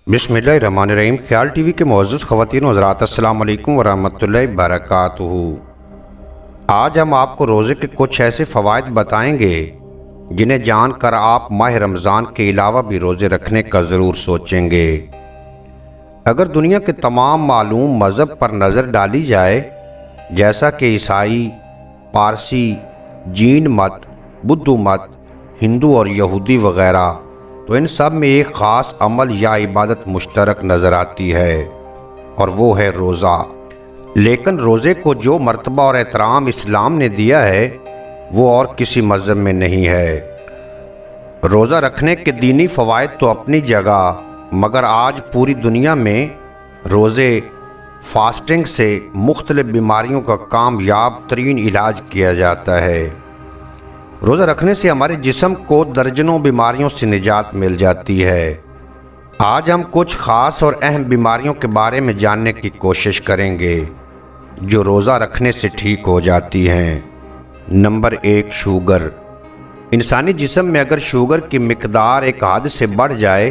बिस्मिल्लाहिर्रहमानिर्रहीम। ख्याल टीवी के मुअज़्ज़ज़ ख़वातीन व हज़रात, अस्सलाम वालेकुम व रहमतुल्लाहि व बरकातुहू। आज हम आपको रोज़े के कुछ ऐसे फ़वाइद बताएंगे जिन्हें जानकर आप माह रमज़ान के अलावा भी रोज़े रखने का ज़रूर सोचेंगे। अगर दुनिया के तमाम मालूम मज़हब पर नज़र डाली जाए, जैसा कि ईसाई, पारसी, जीन मत, बुद्ध मत, हिंदू और यहूदी वग़ैरह, तो इन सब में एक ख़ास अमल या इबादत मुश्तरक नज़र आती है और वो है रोज़ा। लेकिन रोज़े को जो मर्तबा और एहतराम इस्लाम ने दिया है वो और किसी मज़हब में नहीं है। रोज़ा रखने के दीनी फ़वाइद तो अपनी जगह, मगर आज पूरी दुनिया में रोज़े फास्टिंग से मुख्तलिफ़ बीमारियों का कामयाब तरीन इलाज किया जाता है। रोज़ा रखने से हमारे जिस्म को दर्जनों बीमारियों से निजात मिल जाती है। आज हम कुछ ख़ास और अहम बीमारियों के बारे में जानने की कोशिश करेंगे जो रोज़ा रखने से ठीक हो जाती हैं। Number 1, sugar. इंसानी जिस्म में अगर शुगर की मिकदार एक हद से बढ़ जाए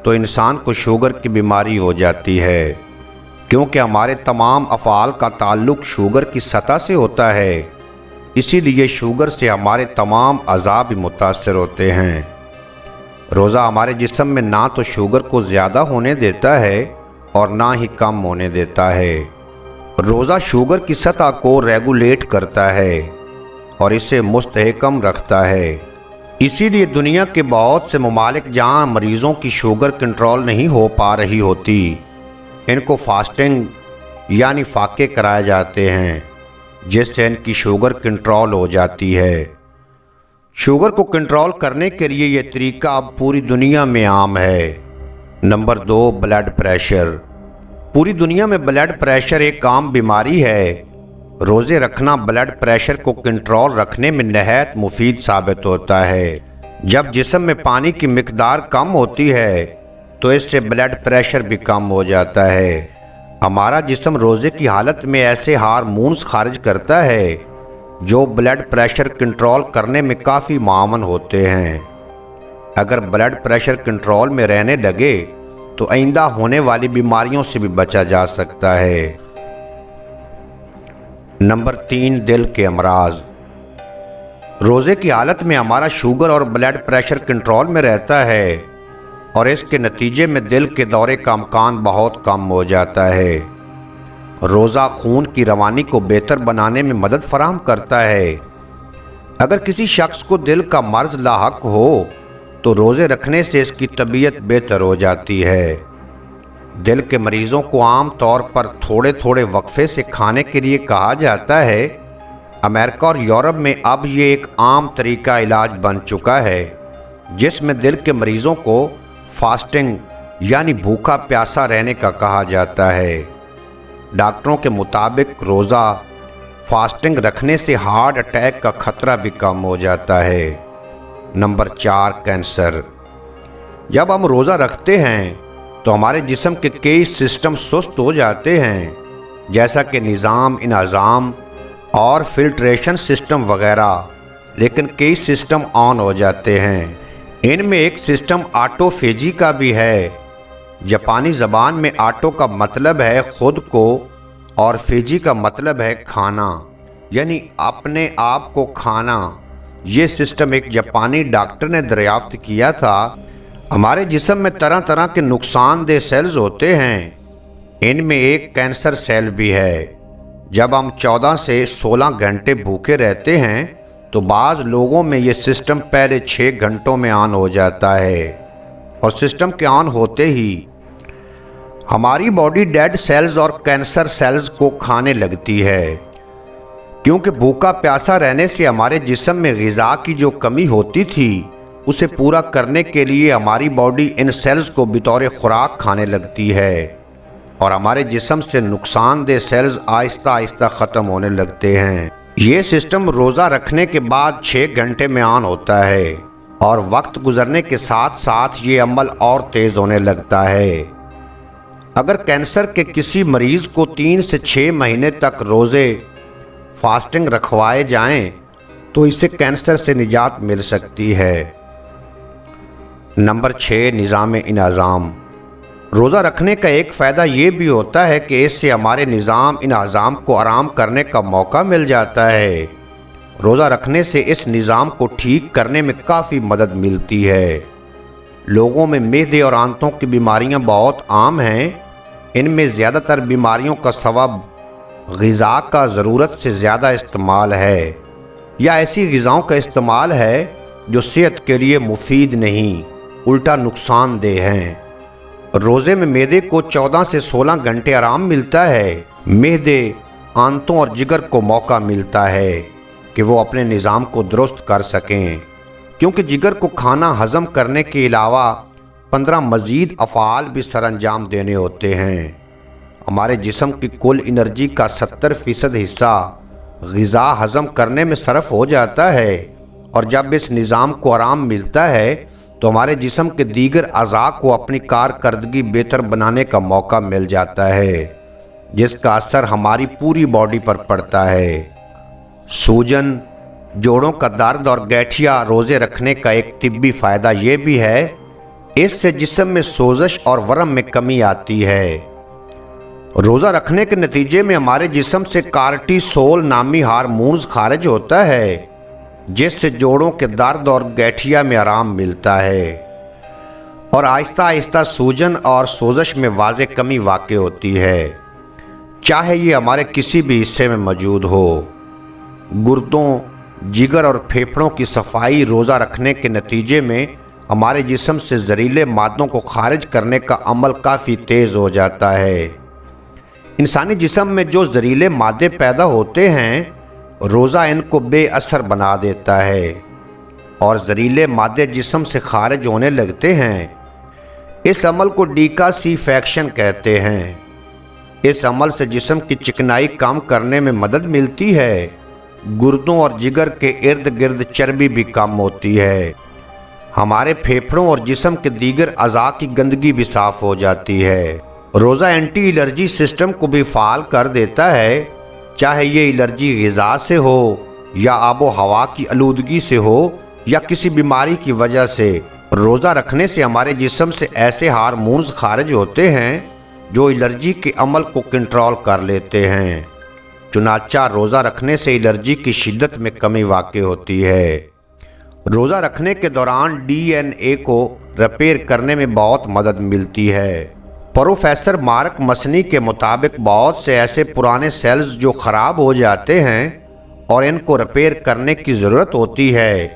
तो इंसान को शुगर की बीमारी हो जाती है, क्योंकि हमारे तमाम अफ़आल का ताल्लुक़ शुगर की सतह से होता है। इसीलिए शुगर से हमारे तमाम अज़ा भी मुतासर होते हैं। रोज़ा हमारे जिस्म में ना तो शुगर को ज़्यादा होने देता है और ना ही कम होने देता है। रोज़ा शुगर की सतह को रेगुलेट करता है और इसे मुस्तहकम रखता है। इसीलिए दुनिया के बहुत से ममालिक जहाँ मरीज़ों की शुगर कंट्रोल नहीं हो पा रही होती, इनको फास्टिंग यानी फाके कराए जाते हैं, जिससे इनकी शुगर कंट्रोल हो जाती है। शुगर को कंट्रोल करने के लिए ये तरीका अब पूरी दुनिया में आम है। Number 2, blood pressure. पूरी दुनिया में ब्लड प्रेशर एक आम बीमारी है। रोज़े रखना ब्लड प्रेशर को कंट्रोल रखने में नहायत मुफीद साबित होता है। जब जिस्म में पानी की मिकदार कम होती है तो इससे ब्लड प्रेशर भी कम हो जाता है। हमारा जिस्म रोज़े की हालत में ऐसे हार्मोन्स खारिज करता है जो ब्लड प्रेशर कंट्रोल करने में काफ़ी मावन होते हैं। अगर ब्लड प्रेशर कंट्रोल में रहने लगे तो आइंदा होने वाली बीमारियों से भी बचा जा सकता है। नंबर 3, दिल के अमराज। रोज़े की हालत में हमारा शुगर और ब्लड प्रेशर कंट्रोल में रहता है और इसके नतीजे में दिल के दौरे का इम्कान बहुत कम हो जाता है। रोज़ा खून की रवानी को बेहतर बनाने में मदद फराहम करता है। अगर किसी शख्स को दिल का मर्ज लाहक हो तो रोज़े रखने से इसकी तबीयत बेहतर हो जाती है। दिल के मरीज़ों को आम तौर पर थोड़े थोड़े वक्फे से खाने के लिए कहा जाता है। अमेरिका और यूरोप में अब ये एक आम तरीका इलाज बन चुका है, जिसमें दिल के मरीज़ों को फास्टिंग यानी भूखा प्यासा रहने का कहा जाता है। डॉक्टरों के मुताबिक रोज़ा फास्टिंग रखने से हार्ट अटैक का खतरा भी कम हो जाता है। Number 4, cancer. जब हम रोज़ा रखते हैं तो हमारे जिस्म के कई सिस्टम सुस्त हो जाते हैं, जैसा कि निज़ाम इनाज़ाम और फिल्ट्रेशन सिस्टम वगैरह, लेकिन कई सिस्टम ऑन हो जाते हैं। इनमें एक सिस्टम ऑटोफेजी का भी है। जापानी ज़बान में ऑटो का मतलब है खुद को और फेजी का मतलब है खाना, यानी अपने आप को खाना। ये सिस्टम एक जापानी डॉक्टर ने दरियाफ्त किया था। हमारे जिस्म में तरह तरह के नुकसानदेह सेल्स होते हैं। इनमें एक कैंसर सेल भी है। जब हम 14 से 16 घंटे भूखे रहते हैं तो बाज़ लोगों में ये सिस्टम पहले 6 घंटों में ऑन हो जाता है और सिस्टम के ऑन होते ही हमारी बॉडी डेड सेल्स और कैंसर सेल्स को खाने लगती है। क्योंकि भूखा प्यासा रहने से हमारे जिस्म में ग़िज़ा की जो कमी होती थी उसे पूरा करने के लिए हमारी बॉडी इन सेल्स को बतौर खुराक खाने लगती है और हमारे जिस्म से नुकसानदेह सेल्स आहिस्ता आहिस्ता ख़त्म होने लगते हैं। ये सिस्टम रोज़ा रखने के बाद 6 घंटे में ऑन होता है और वक्त गुजरने के साथ साथ ये अमल और तेज़ होने लगता है। अगर कैंसर के किसी मरीज़ को 3 से 6 महीने तक रोज़े फास्टिंग रखवाए जाएं तो इससे कैंसर से निजात मिल सकती है। नंबर 6, निज़ाम इनाज़ाम। روزہ رکھنے کا ایک فائدہ یہ بھی ہوتا ہے کہ اس سے ہمارے نظام ان اعضام کو آرام کرنے کا موقع مل جاتا ہے۔ روزہ رکھنے سے اس نظام کو ٹھیک کرنے میں کافی مدد ملتی ہے۔ لوگوں میں معدے اور آنتوں کی بیماریاں بہت عام ہیں۔ ان میں زیادہ تر بیماریوں کا سبب غذا کا ضرورت سے زیادہ استعمال ہے یا ایسی غذاؤں کا استعمال ہے جو صحت کے لیے مفید نہیں، الٹا نقصان دہ ہیں۔ روزے میں معدے کو 14 سے 16 گھنٹے آرام ملتا ہے۔ معدے، آنتوں اور جگر کو موقع ملتا ہے کہ وہ اپنے نظام کو درست کر سکیں، کیونکہ جگر کو کھانا ہضم کرنے کے علاوہ 15 مزید افعال بھی سر انجام دینے ہوتے ہیں۔ ہمارے جسم کی کل انرجی کا 70% حصہ غذا ہضم کرنے میں صرف ہو جاتا ہے، اور جب اس نظام کو آرام ملتا ہے تو ہمارے جسم کے دیگر اعضاء کو اپنی کارکردگی بہتر بنانے کا موقع مل جاتا ہے، جس کا اثر ہماری پوری باڈی پر پڑتا ہے۔ سوجن، جوڑوں کا درد اور گٹھیا روزے رکھنے کا ایک طبی فائدہ یہ بھی ہے، اس سے جسم میں سوزش اور ورم میں کمی آتی ہے۔ روزہ رکھنے کے نتیجے میں ہمارے جسم سے کارٹیسول نامی ہارمونز خارج ہوتا ہے، جس سے جوڑوں کے درد اور گٹھیا میں آرام ملتا ہے، اور آہستہ آہستہ سوجن اور سوزش میں واضح کمی واقع ہوتی ہے، چاہے یہ ہمارے کسی بھی حصے میں موجود ہو۔ گردوں، جگر اور پھیپھڑوں کی صفائی روزہ رکھنے کے نتیجے میں ہمارے جسم سے زہریلے مادوں کو خارج کرنے کا عمل کافی تیز ہو جاتا ہے۔ انسانی جسم میں جو زہریلے مادے پیدا ہوتے ہیں، روزہ ان کو بے اثر بنا دیتا ہے اور زہریلے مادے جسم سے خارج ہونے لگتے ہیں۔ اس عمل کو ڈیکاسیفیکشن کہتے ہیں۔ اس عمل سے جسم کی چکنائی کم کرنے میں مدد ملتی ہے۔ گردوں اور جگر کے ارد گرد چربی بھی کم ہوتی ہے۔ ہمارے پھیپھڑوں اور جسم کے دیگر اعضاء کی گندگی بھی صاف ہو جاتی ہے۔ روزہ اینٹی الرجی سسٹم کو بھی فعال کر دیتا ہے، چاہے یہ الرجی غذا سے ہو یا آب و ہوا کی آلودگی سے ہو یا کسی بیماری کی وجہ سے۔ روزہ رکھنے سے ہمارے جسم سے ایسے ہارمونز خارج ہوتے ہیں جو الرجی کے عمل کو کنٹرول کر لیتے ہیں۔ چنانچہ روزہ رکھنے سے الرجی کی شدت میں کمی واقع ہوتی ہے۔ روزہ رکھنے کے دوران ڈی این اے کو ریپیئر کرنے میں بہت مدد ملتی ہے۔ پروفیسر مارک مسنی کے مطابق بہت سے ایسے پرانے سیلز جو خراب ہو جاتے ہیں اور ان کو ریپیئر کرنے کی ضرورت ہوتی ہے،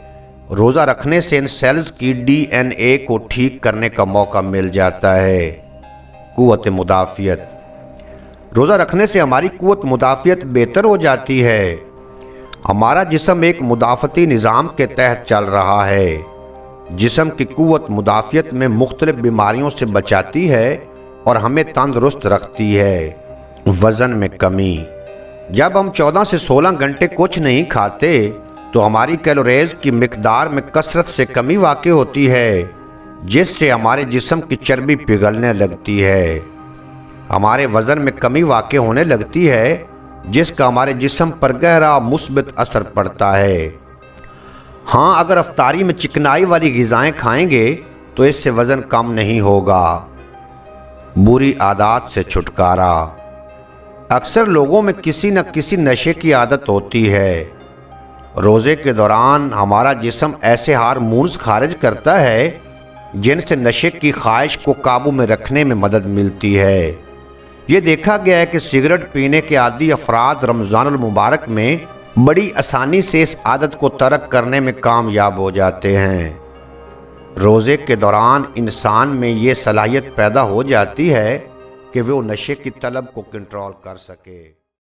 روزہ رکھنے سے ان سیلز کی ڈی این اے کو ٹھیک کرنے کا موقع مل جاتا ہے۔ قوت مدافعت۔ روزہ رکھنے سے ہماری قوت مدافعت بہتر ہو جاتی ہے۔ ہمارا جسم ایک مدافعتی نظام کے تحت چل رہا ہے۔ جسم کی قوت مدافعت میں مختلف بیماریوں سے بچاتی ہے اور ہمیں تندرست رکھتی ہے۔ وزن میں کمی۔ جب ہم 14 سے 16 گھنٹے کچھ نہیں کھاتے تو ہماری کیلوریز کی مقدار میں کثرت سے کمی واقع ہوتی ہے، جس سے ہمارے جسم کی چربی پگھلنے لگتی ہے۔ ہمارے وزن میں کمی واقع ہونے لگتی ہے، جس کا ہمارے جسم پر گہرا مثبت اثر پڑتا ہے۔ ہاں، اگر افطاری میں چکنائی والی غذائیں کھائیں گے تو اس سے وزن کم نہیں ہوگا۔ بری عادات سے چھٹکارا۔ اکثر لوگوں میں کسی نہ کسی نشے کی عادت ہوتی ہے۔ روزے کے دوران ہمارا جسم ایسے ہارمونز خارج کرتا ہے جن سے نشے کی خواہش کو قابو میں رکھنے میں مدد ملتی ہے۔ یہ دیکھا گیا ہے کہ سگریٹ پینے کے عادی افراد رمضان المبارک میں بڑی آسانی سے اس عادت کو ترک کرنے میں کامیاب ہو جاتے ہیں۔ روزے کے دوران انسان میں یہ صلاحیت پیدا ہو جاتی ہے کہ وہ نشے کی طلب کو کنٹرول کر سکے۔